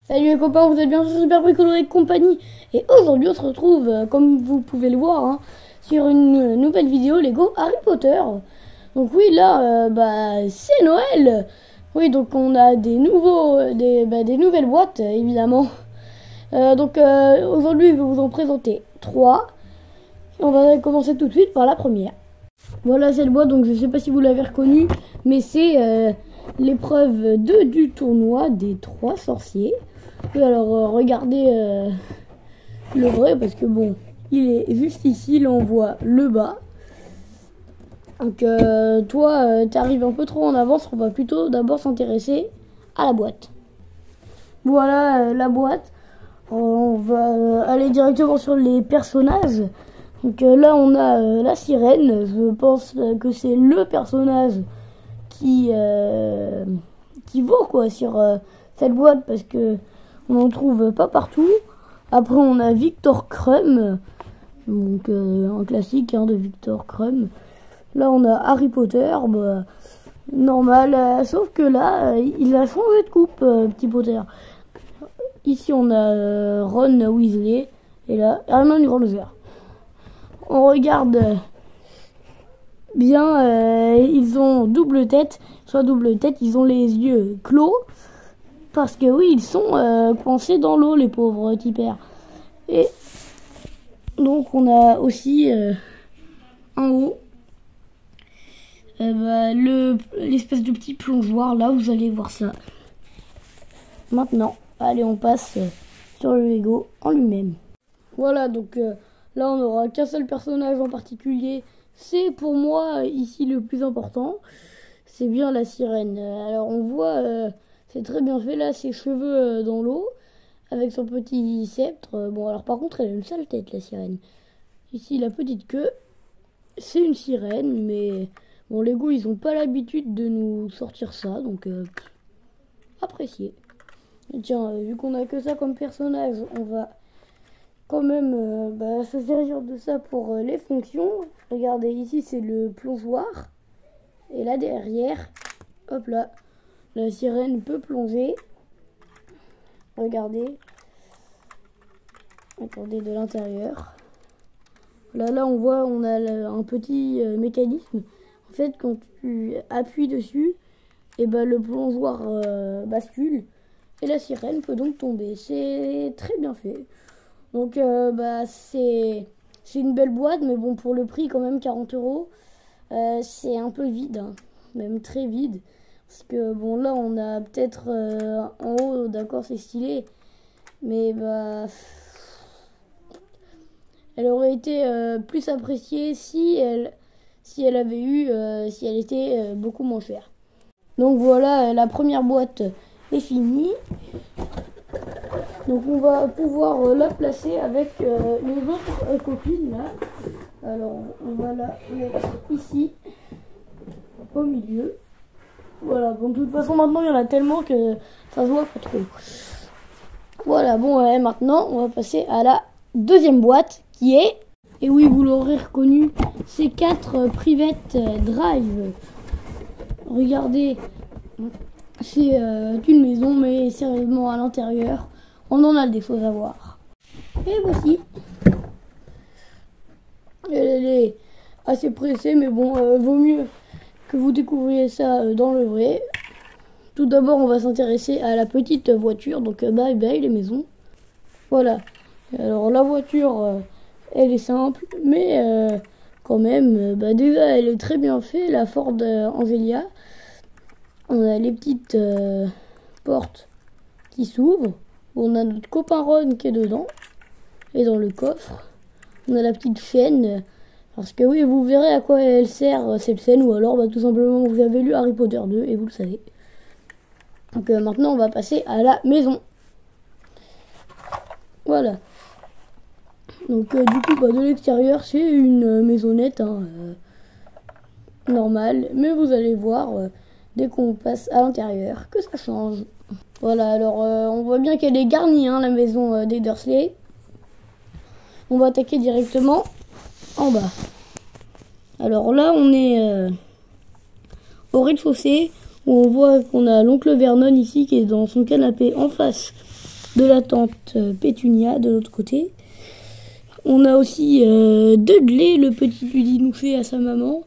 Salut les copains, vous êtes bien sur Super Bricolo et compagnie. Et aujourd'hui on se retrouve, comme vous pouvez le voir, hein, sur une nouvelle vidéo Lego Harry Potter. Donc oui, là, c'est Noël. Oui, donc on a des nouvelles boîtes, évidemment. Aujourd'hui je vais vous en présenter 3. On va commencer tout de suite par la première. Voilà cette boîte, donc je sais pas si vous l'avez reconnue, mais c'est l'épreuve 2 du tournoi des 3 sorciers. Et alors regardez le vrai, parce que bon, il est juste ici, là on voit le bas. Donc toi t'arrives un peu trop en avance, on va plutôt d'abord s'intéresser à la boîte. Voilà la boîte. On va aller directement sur les personnages. Donc là on a la sirène. Je pense que c'est le personnage qui vaut quoi sur cette boîte, parce que on n'en trouve pas partout. Après on a Viktor Krum, donc un classique de Viktor Krum. Là on a Harry Potter, normal, sauf que là il a changé de coupe, petit Potter. Ici on a Ron Weasley et là Hermione Granger. On regarde bien, ils ont double tête, ils ont les yeux clos, parce que oui, ils sont coincés dans l'eau, les pauvres tipers. Et donc on a aussi en haut l'espèce de petit plongeoir, là vous allez voir ça. Maintenant, allez, on passe sur le Lego en lui-même. Voilà, donc là on n'aura qu'un seul personnage en particulier. C'est pour moi ici le plus important. C'est bien la sirène. Alors on voit, c'est très bien fait là, ses cheveux dans l'eau, avec son petit sceptre. Bon, alors par contre elle a une sale tête, la sirène. Ici la petite queue, c'est une sirène, mais bon, Lego ils ont pas l'habitude de nous sortir ça, donc apprécier. Et tiens, vu qu'on a que ça comme personnage, on va quand même se servir de ça pour les fonctions. Regardez, ici c'est le plongeoir. Et là derrière, hop là, la sirène peut plonger. Regardez. Attendez, de l'intérieur. Là on voit, on a un petit mécanisme. En fait, quand tu appuies dessus, et le plongeoir bascule. Et la sirène peut donc tomber. C'est très bien fait. Donc c'est une belle boîte, mais bon, pour le prix quand même, 40 €, c'est un peu vide, hein, même très vide. Parce que bon, là on a peut-être en haut, d'accord, c'est stylé, mais elle aurait été plus appréciée si elle était beaucoup moins chère. Donc voilà, la première boîte est finie. Donc on va pouvoir la placer avec les autres copines là. Alors on va la mettre ici, au milieu. Voilà, bon, de toute façon maintenant il y en a tellement que ça se voit pas trop. Voilà, bon, maintenant on va passer à la deuxième boîte qui est, et oui vous l'aurez reconnu, c'est 4 Private Drive. Regardez, c'est une maison, mais sérieusement à l'intérieur on en a des choses à voir. Et voici. Elle est assez pressée, mais bon, vaut mieux que vous découvriez ça dans le vrai. Tout d'abord, on va s'intéresser à la petite voiture. Donc, bye bye les maisons. Voilà. Alors, la voiture, elle est simple, mais quand même, déjà, elle est très bien faite. La Ford Anglia. On a les petites portes qui s'ouvrent. On a notre copain Ron qui est dedans. Et dans le coffre, on a la petite chaîne. Parce que oui, vous verrez à quoi elle sert cette chaîne. Ou alors tout simplement vous avez lu Harry Potter 2 et vous le savez. Donc maintenant on va passer à la maison. Voilà. Donc du coup de l'extérieur c'est une maisonnette normale. Mais vous allez voir dès qu'on passe à l'intérieur que ça change. Voilà, alors on voit bien qu'elle est garnie, la maison des Dursley. On va attaquer directement en bas. Alors là, on est au rez-de-chaussée où on voit qu'on a l'oncle Vernon ici qui est dans son canapé en face de la tante Pétunia de l'autre côté. On a aussi Dudley, le petit Ludinouché à sa maman.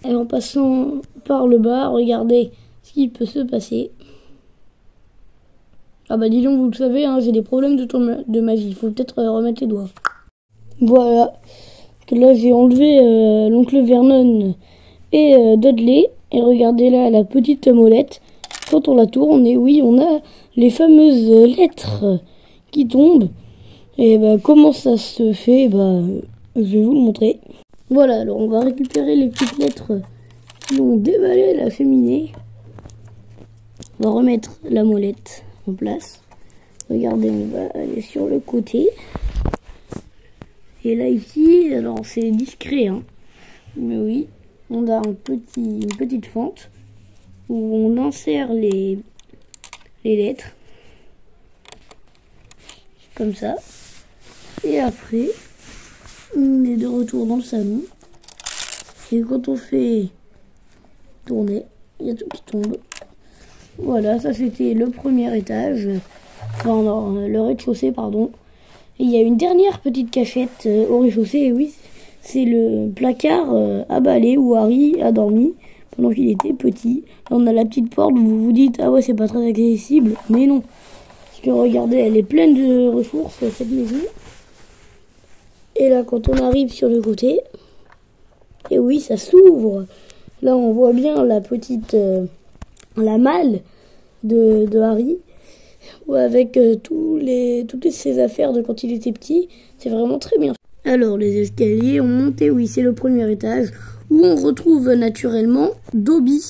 Et en passant par le bas, regardez ce qui peut se passer. Ah bah dis donc, vous le savez, hein, j'ai des problèmes de magie. Il faut peut-être remettre les doigts. Voilà. Là, j'ai enlevé l'oncle Vernon et Dudley. Et regardez là, la petite molette. Quand on la tourne, et oui, on a les fameuses lettres qui tombent. Et bah, comment ça se fait, bah, je vais vous le montrer. Voilà, alors on va récupérer les petites lettres qui ont déballé la cheminée. On va remettre la molette en place. Regardez, on va aller sur le côté. Et là ici, alors c'est discret, hein. Mais oui, on a une petite fente où on insère les lettres. Comme ça. Et après, on est de retour dans le salon. Et quand on fait tourner, il y a tout qui tombe. Voilà, ça c'était le premier étage. Enfin, non, le rez-de-chaussée, pardon. Et il y a une dernière petite cachette au rez-de-chaussée. Et oui, c'est le placard à balai où Harry a dormi pendant qu'il était petit. Là, on a la petite porte où vous vous dites, ah ouais, c'est pas très accessible. Mais non. Parce que regardez, elle est pleine de ressources, cette maison. Et là, quand on arrive sur le côté, et oui, ça s'ouvre. Là, on voit bien la petite, la malle de Harry, avec toutes ses affaires de quand il était petit. C'est vraiment très bien. Alors, les escaliers ont monté, oui, c'est le premier étage, où on retrouve naturellement Dobby,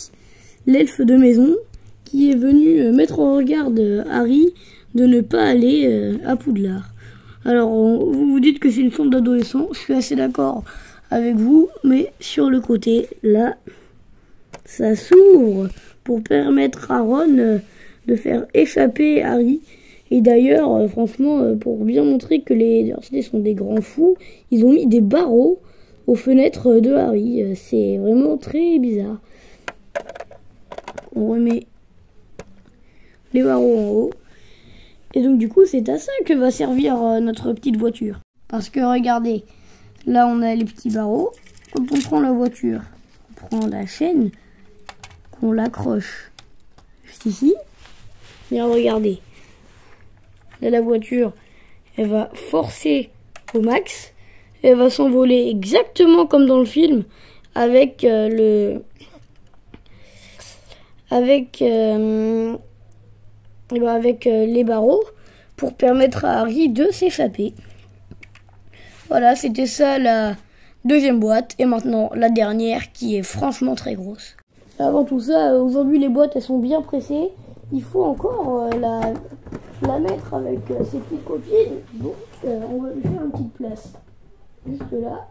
l'elfe de maison, qui est venu mettre en garde Harry de ne pas aller à Poudlard. Alors, vous vous dites que c'est une chambre d'adolescent, je suis assez d'accord avec vous, mais sur le côté, là, ça s'ouvre pour permettre à Ron de faire échapper Harry. Et d'ailleurs, franchement, pour bien montrer que les Dursley sont des grands fous, ils ont mis des barreaux aux fenêtres de Harry. C'est vraiment très bizarre. On remet les barreaux en haut. Et donc du coup, c'est à ça que va servir notre petite voiture. Parce que regardez, là on a les petits barreaux. Quand on prend la voiture, on prend la chaîne, qu'on l'accroche juste ici. Et regardez, là la voiture, elle va forcer au max. Elle va s'envoler exactement comme dans le film avec les barreaux pour permettre à Harry de s'échapper. Voilà, c'était ça la deuxième boîte. Et maintenant la dernière qui est franchement très grosse. Avant tout ça, aujourd'hui les boîtes elles sont bien pressées. Il faut encore la mettre avec ses petites copines. Donc on va lui faire une petite place. Juste là.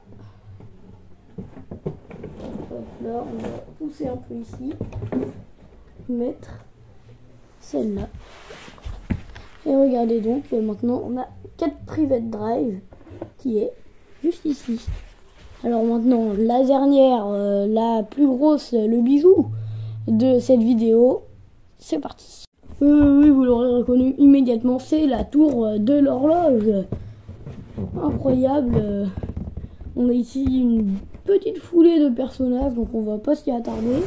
Hop là, on va pousser un peu ici. Mettre celle-là. Et regardez donc, maintenant on a 4 private drive qui est juste ici. Alors maintenant, la dernière, la plus grosse, le bijou de cette vidéo, c'est parti. Oui, vous l'aurez reconnu immédiatement, c'est la tour de l'horloge. Incroyable. On a ici une petite foulée de personnages, donc on va pas s'y attarder.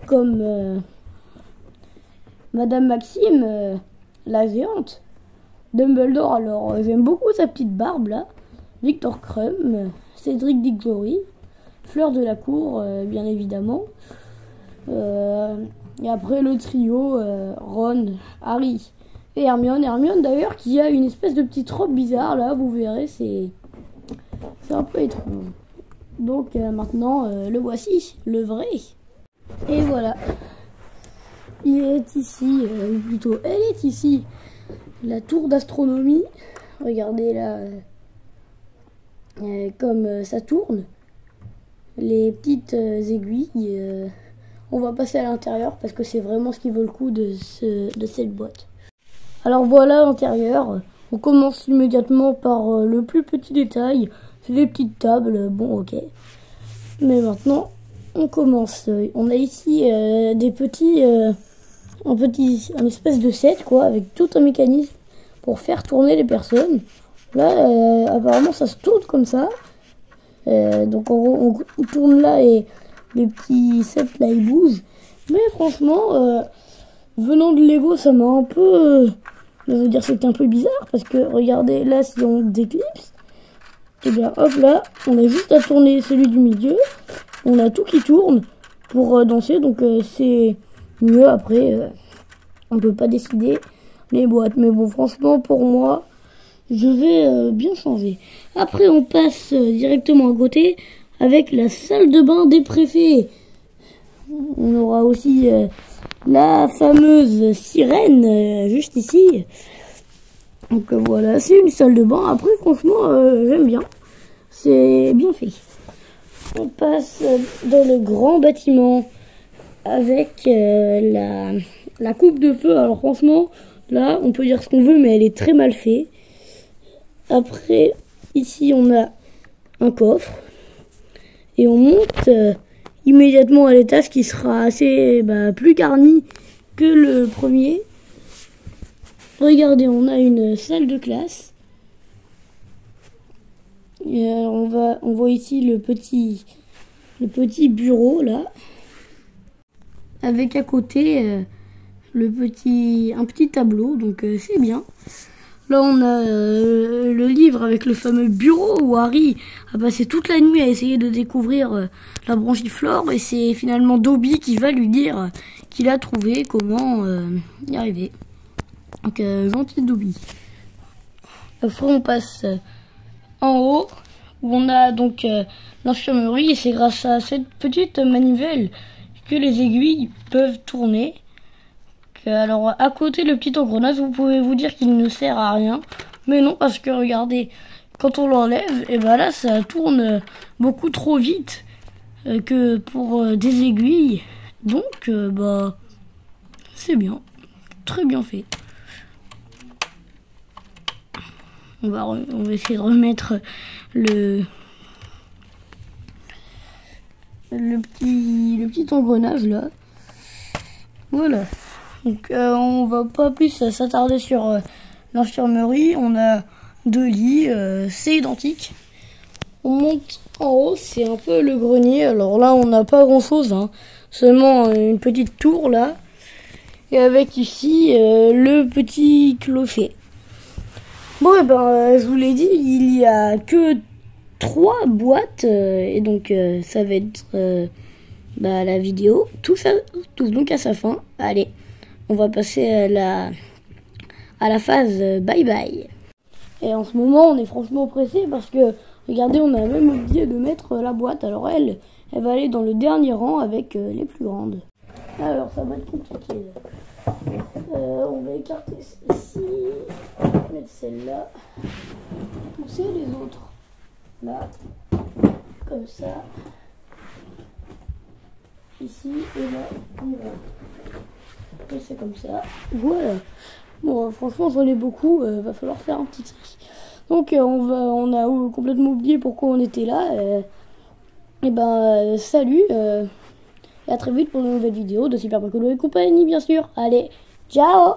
Comme Madame Maxime, la géante. Dumbledore, alors j'aime beaucoup sa petite barbe là. Victor Crumb, Cédric Diggory, Fleur de la Cour, bien évidemment. Et après le trio, Ron, Harry et Hermione. Hermione d'ailleurs qui a une espèce de petite robe bizarre là, vous verrez, c'est un peu étrange. Donc maintenant, le voici, le vrai. Et voilà. Il est ici, plutôt elle est ici, la tour d'astronomie. Regardez là, comme ça tourne. Les petites aiguilles. On va passer à l'intérieur parce que c'est vraiment ce qui vaut le coup de cette boîte. Alors voilà l'intérieur. On commence immédiatement par le plus petit détail. C'est les petites tables. Bon, ok. Mais maintenant, on commence. On a ici des petits, un espèce de set quoi, avec tout un mécanisme pour faire tourner les personnes. Là, apparemment, ça se tourne comme ça. Donc on tourne là et les petits sets là ils bougent. Mais franchement, venant de Lego, ça m'a un peu, je veux dire, c'était un peu bizarre parce que regardez là, si on déclipse, et bien hop là, on a juste à tourner celui du milieu. On a tout qui tourne pour danser, donc c'est mieux. Après, on peut pas décider les boîtes, mais bon, franchement, pour moi, je vais bien changer. Après, on passe directement à côté avec la salle de bain des préfets. On aura aussi la fameuse sirène juste ici. Donc voilà, c'est une salle de bain. Après, franchement, j'aime bien. C'est bien fait. On passe dans le grand bâtiment avec la coupe de feu. Alors franchement, là, on peut dire ce qu'on veut, mais elle est très mal faite. Après, ici, on a un coffre. Et on monte immédiatement à l'étage qui sera assez plus garni que le premier. Regardez, on a une salle de classe. Et on voit ici le petit bureau là, avec à côté un petit tableau, donc c'est bien. Là on a le livre avec le fameux bureau où Harry a passé toute la nuit à essayer de découvrir la branchiflore, et c'est finalement Dobby qui va lui dire qu'il a trouvé comment y arriver. Donc gentil Dobby. Après on passe en haut où on a donc l'infirmerie, et c'est grâce à cette petite manivelle que les aiguilles peuvent tourner. Alors à côté le petit engrenage, vous pouvez vous dire qu'il ne sert à rien, mais non, parce que regardez, quand on l'enlève, et ben là ça tourne beaucoup trop vite que pour des aiguilles, donc c'est bien, très bien fait. On va essayer de remettre le petit engrenage là. Voilà. Donc on va pas plus s'attarder sur l'infirmerie. On a 2 lits, c'est identique. On monte en haut, c'est un peu le grenier. Alors là on n'a pas grand chose, hein. Seulement une petite tour là. Et avec ici le petit clocher. Bon, je vous l'ai dit, il y a que 3 boîtes, et donc ça va être la vidéo. Tout ça touche donc à sa fin. Allez, on va passer à la phase bye bye. Et en ce moment, on est franchement pressé parce que, regardez, on a même oublié de mettre la boîte. Alors elle va aller dans le dernier rang avec les plus grandes. Alors ça va être compliqué. On va écarter celle-ci, mettre celle-là, pousser les autres là, comme ça, ici et là, on va. Et c'est comme ça, voilà. Bon, franchement j'en ai beaucoup, va falloir faire un petit tri. Donc on a complètement oublié pourquoi on était là. Salut, et à très vite pour une nouvelle vidéo de Super Bricolo et compagnie, bien sûr. Allez, ciao!